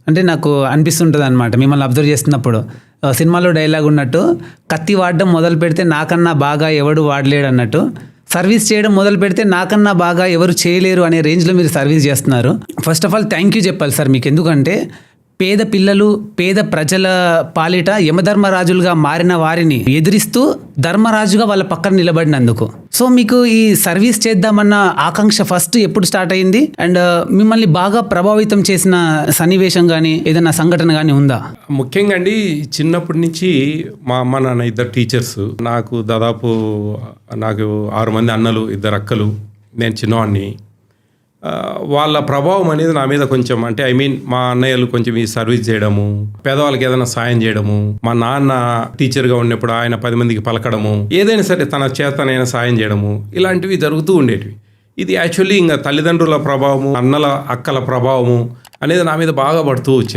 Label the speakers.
Speaker 1: అంటే నాకు అనిపిస్తుంటుంది అనమాట మిమ్మల్ని అబ్జర్వ్ చేస్తున్నప్పుడు. సినిమాలో డైలాగ్ ఉన్నట్టు, కత్తి వాడడం మొదలు పెడితే నాకన్నా బాగా ఎవడు వాడలేడు అన్నట్టు, సర్వీస్ చేయడం మొదలు పెడితే నాకన్నా బాగా ఎవరు చేయలేరు అనే రేంజ్లో మీరు సర్వీస్ చేస్తున్నారు. First of all thank you చెప్పాలి సార్ మీకు. ఎందుకంటే పేద పిల్లలు, పేద ప్రజల పాలిట యమధర్మరాజులుగా మారిన వారిని ఎదిరిస్తూ ధర్మరాజుగా వాళ్ళ పక్కన నిలబడినందుకు. సో మీకు ఈ సర్వీస్ చేద్దామన్న ఆకాంక్ష ఫస్ట్ ఎప్పుడు స్టార్ట్ అయింది? అండ్ మిమ్మల్ని బాగా ప్రభావితం చేసిన సన్నివేశం కానీ ఏదైనా సంఘటన కానీ ఉందా?
Speaker 2: ముఖ్యంగా అండి, చిన్నప్పటి నుంచి మా అమ్మ నాన్న ఇద్దరు టీచర్స్. నాకు 6 మంది అన్నలు, 2 అక్కలు, నేను చిన్నవాడిని. వాళ్ళ ప్రభావం అనేది నా మీద కొంచెం, అంటే మా అన్నయ్యలు కొంచెం ఈ సర్వీస్ చేయడము, పేదవాళ్ళకి ఏదైనా సాయం చేయడము, మా నాన్న టీచర్గా ఉన్నప్పుడు ఆయన 10 మందికి పలకడము, ఏదైనా సరే తన చేతనైనా సాయం చేయడము, ఇలాంటివి జరుగుతూ ఉండేటివి. ఇది యాక్చువల్లీ ఇంకా తల్లిదండ్రుల ప్రభావము, అన్నల అక్కల ప్రభావము అనేది నా మీద బాగా పడుతూ వచ్చేది.